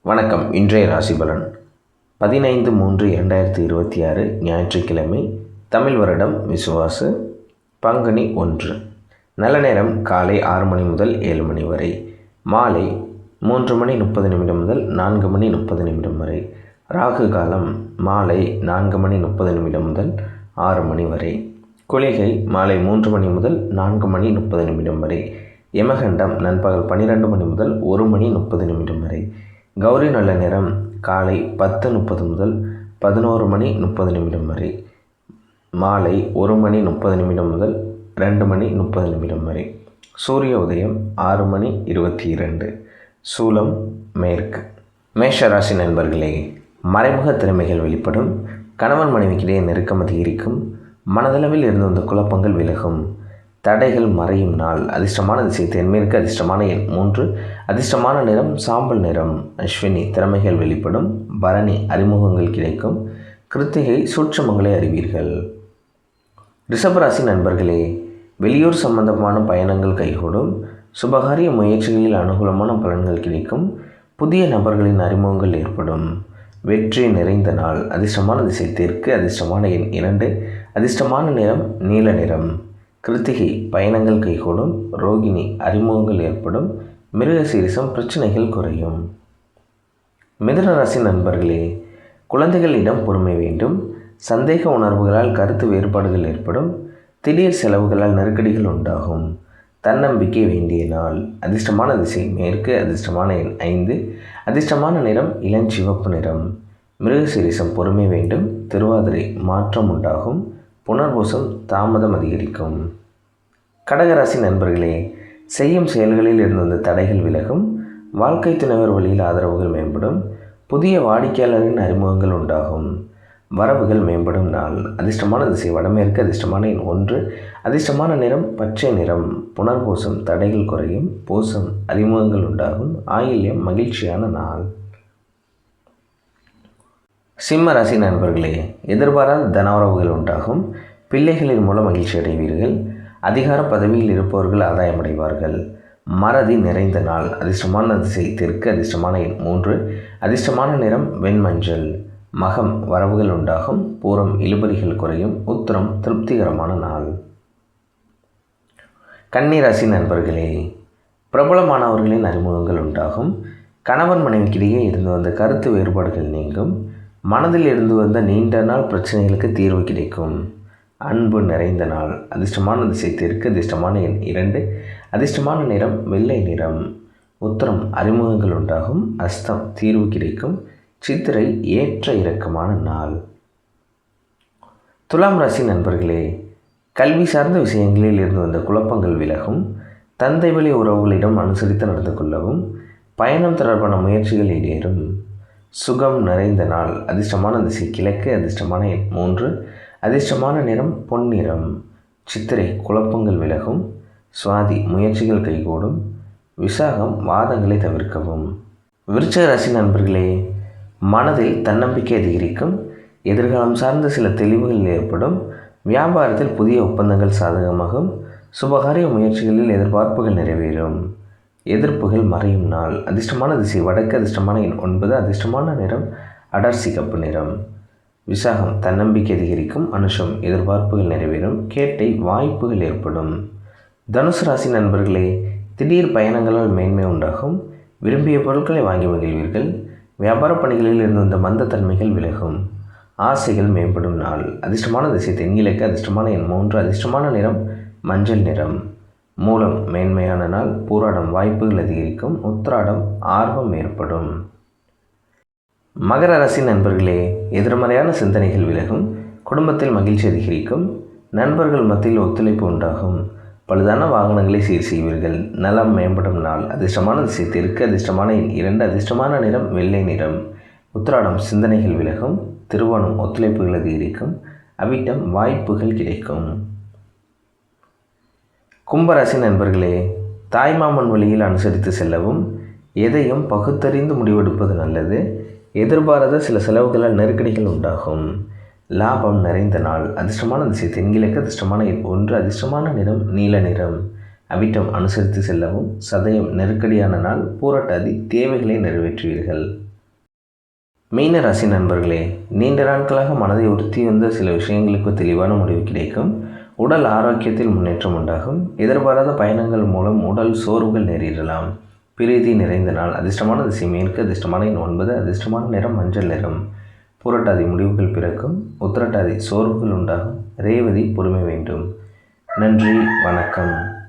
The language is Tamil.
வணக்கம். இன்றைய ராசி பலன் 15/3/2026 ஞாயிற்றுக்கிழமை. தமிழ் வருடம் விசுவாசு. பங்குனி 1. நல்ல நேரம் காலை 6 மணி முதல் 7 மணி வரை, மாலை 3 மணி 30 நிமிடம் முதல் 4 மணி 30 நிமிடம் வரை. ராகு காலம் மாலை 4 மணி 30 நிமிடம் முதல் 6 மணி வரை. குளிகை மாலை 3 மணி முதல் 4 மணி 30 நிமிடம் வரை. யமகண்டம் நண்பகல் 12 மணி முதல் 1 மணி 30 நிமிடம் வரை. கௌரி நல்ல நேரம் காலை 10:30 முதல் 11 மணி 30 நிமிடம் வரை, மாலை 1 மணி 30 நிமிடம் முதல் 2 மணி 30 நிமிடம் வரை. சூரிய உதயம் 6 மணி 22. சூலம் மேற்கு. மேஷராசி நண்பர்களே, மறைமுக திறமைகள் வெளிப்படும். கணவன் மனைவிக்கிடையே நெருக்கம் அதிகரிக்கும். மனதளவில் இருந்து வந்த குழப்பங்கள் விலகும். தடைகள் மறையும் நாள். அதிர்ஷ்டமான திசை தென்மேற்கு. அதிர்ஷ்டமான எண் 3. அதிர்ஷ்டமான நிறம் சாம்பல் நிறம். அஸ்வினி திறமைகள் வெளிப்படும். பரணி அறிமுகங்கள் கிடைக்கும். கிருத்திகை சூட்சமங்களை அறிவீர்கள். ரிஷபராசி நண்பர்களே, வெளியூர் சம்பந்தமான பயணங்கள் கைகூடும். சுபகாரிய முயற்சிகளில் அனுகூலமான பலன்கள் கிடைக்கும். புதிய நபர்களின் அறிமுகங்கள் ஏற்படும். வெற்றி நிறைந்த நாள். அதிர்ஷ்டமான திசை தெற்கு. அதிர்ஷ்டமான எண் 2. அதிர்ஷ்டமான நிறம் நீல நிறம். கிருத்திகை பயணங்கள் கைகூடும். ரோகிணி அறிமுகங்கள் ஏற்படும். மிருகசீரிசம் பிரச்சனைகள் குறையும். மிதுன ராசி நண்பர்களே, குழந்தைகளிடம் பொறுமை வேண்டும். சந்தேக உணர்வுகளால் கருத்து வேறுபாடுகள் ஏற்படும். திடீர் செலவுகளால் நெருக்கடிகள் உண்டாகும். தன்னம்பிக்கை வேண்டிய நாள். அதிர்ஷ்டமான திசை மேற்கு. அதிர்ஷ்டமான எண் 5. அதிர்ஷ்டமான நிறம் இளஞ்சிவப்பு நிறம். மிருகசீரிசம் பொறுமை வேண்டும். திருவாதிரை மாற்றம் உண்டாகும். புனர்பூசம் தாமதம் அதிகரிக்கும். கடகராசி நண்பர்களே, செய்யும் செயல்களில் இருந்து வந்த தடைகள் விலகும். வாழ்க்கை துணைவர் வழியில் ஆதரவுகள் மேம்படும். புதிய வாடிக்கையாளரின் அறிமுகங்கள் உண்டாகும். வரவுகள் மேம்படும் நாள். அதிர்ஷ்டமான திசை வடமேற்கு. அதிர்ஷ்டமான எண் 1. அதிர்ஷ்டமான நிறம் பச்சை நிறம். புனர்பூசம் தடைகள் குறையும். பூசம் அறிமுகங்கள் உண்டாகும். ஆயில்யம் மகிழ்ச்சியான நாள். சிம்ம ராசி நண்பர்களே, எதிர்பாராத தனவரவுகள் உண்டாகும். பிள்ளைகளின் மூலம் மகிழ்ச்சி அடைவீர்கள். அதிகார பதவியில் இருப்பவர்கள் ஆதாயமடைவார்கள். மறதி நிறைந்த நாள். அதிர்ஷ்டமான திசை தெற்கு. அதிர்ஷ்டமான எண் 3. அதிர்ஷ்டமான நிறம் வெண்மஞ்சள். மகம் வரவுகள் உண்டாகும். பூரம் இழுபறிகள் குறையும். உத்திரம் திருப்திகரமான நாள். கன்னி ராசி நண்பர்களே, பிரபலமானவர்களின் அறிமுகங்கள் உண்டாகும். கணவன் மனைவிக்கிடையே இருந்து வந்த கருத்து வேறுபாடுகள் நீங்கும். மனதில் இருந்து வந்த நீண்ட நாள் பிரச்சனைகளுக்கு தீர்வு கிடைக்கும். அன்பு நிறைந்த நாள். அதிர்ஷ்டமான திசை தெற்கு. அதிர்ஷ்டமான எண் 2. அதிர்ஷ்டமான நிறம் வெள்ளை நிறம். உத்திரம் அறிமுகங்கள் உண்டாகும். அஸ்தம் தீர்வு கிடைக்கும். சித்திரை ஏற்ற இறக்கமான நாள். துலாம் ராசி நண்பர்களே, கல்வி சார்ந்த விஷயங்களில் இருந்து வந்த குழப்பங்கள் விலகும். தந்தை வழி உறவுகளிடம் அனுசரித்து நடந்து கொள்ளவும். பயணம் தொடர்பான முயற்சிகள் ஈடேறும். சுகம் நிறைந்த நாள். அதிர்ஷ்டமான திசை கிழக்கு. அதிர்ஷ்டமான எண் 3. அதிர்ஷ்டமான நிறம் பொன்னிறம். சித்திரை குழப்பங்கள் விலகும். சுவாதி முயற்சிகள் கைகூடும். விசாகம் வாதங்களை தவிர்க்கவும். விருச்சிக ராசி நண்பர்களே, மனதில் தன்னம்பிக்கை அதிகரிக்கும். எதிர்காலம் சார்ந்த சில தெளிவுகள் ஏற்படும். வியாபாரத்தில் புதிய ஒப்பந்தங்கள் சாதகமாகும். சுபகாரிய முயற்சிகளில் எதிர்பார்ப்புகள் நிறைவேறும். எதிர்ப்புகள் மறையும் நாள். அதிர்ஷ்டமான திசை வடக்கு. அதிர்ஷ்டமான எண் 9. அதிர்ஷ்டமான நிறம் அடர் சிகப்பு நிறம். விசாகம் தன்னம்பிக்கை அதிகரிக்கும். அனுஷம் எதிர்பார்ப்புகள் நிறைவேறும். கேட்டை வாய்ப்புகள் ஏற்படும். தனுசு ராசி நண்பர்களே, திடீர் பயணங்களால் மேன்மை உண்டாகும். விரும்பிய பொருட்களை வாங்கி மகிழ்வீர்கள். வியாபார பணிகளில் இருந்து வந்த மந்த தன்மைகள் விலகும். ஆசைகள் மேம்படும் நாள். அதிர்ஷ்டமான திசை தென்கிழக்கு. அதிர்ஷ்டமான எண் 3. அதிர்ஷ்டமான நிறம் மஞ்சள் நிறம். மூலம் மேன்மையான நாள். பூராடம் வாய்ப்புகள் அதிகரிக்கும். உத்திராடம் ஆர்வம் ஏற்படும். மகர ராசி நண்பர்களே, எதிர்மறையான சிந்தனைகள் விலகும். குடும்பத்தில் மகிழ்ச்சி அதிகரிக்கும். நண்பர்கள் மத்தியில் ஒத்துழைப்பு உண்டாகும். பழுதான வாகனங்களை சீர் செய்வீர்கள். நலம் மேம்படும் நாள். அதிர்ஷ்டமான திசை தெற்கு. அதிர்ஷ்டமான எண் 2. அதிர்ஷ்டமான நிறம் வெள்ளை நிறம். உத்திராடம் சிந்தனைகள் விலகும். திருவோணம் ஒத்துழைப்புகள் அதிகரிக்கும். அவிட்டம் வாய்ப்புகள் கிடைக்கும். கும்பராசி நண்பர்களே, தாய்மாமன் வழியில் அனுசரித்து செல்லவும். எதையும் பகுத்தறிந்து முடிவெடுப்பது நல்லது. எதிர்பாராத சில செலவுகளால் நெருக்கடிகள் உண்டாகும். லாபம் நிறைந்த நாள். அதிர்ஷ்டமான திசை தென்கிழக்கு. அதிர்ஷ்டமான எண் 1. அதிர்ஷ்டமான நிறம் நீல நிறம். அவிட்டம் அனுசரித்து செல்லவும். சதயம் நெருக்கடியான நாள். பூரட்டாதி தேவைகளை நிறைவேற்றுவீர்கள். மீன ராசி நண்பர்களே, நீண்ட நாட்களாக மனதை உறுத்தி வந்த சில விஷயங்களுக்கு தெளிவான முடிவு கிடைக்கும். உடல் ஆரோக்கியத்தில் முன்னேற்றம் உண்டாகும். எதிர்பாராத பயணங்கள் மூலம் உடல் சோர்வுகள் நேரிடலாம். பிரீதி நிறைந்த நாள். அதிர்ஷ்டமான திசை மேற்கு. அதிர்ஷ்டமான எண் 9. அதிர்ஷ்டமான நிறம் மஞ்சள் நிறம். புரட்டாதி முடிவுகள் பிறக்கும். உத்திரட்டாதி சோர்வுகள் உண்டாகும். ரேவதி பொறுமை வேண்டும். நன்றி, வணக்கம்.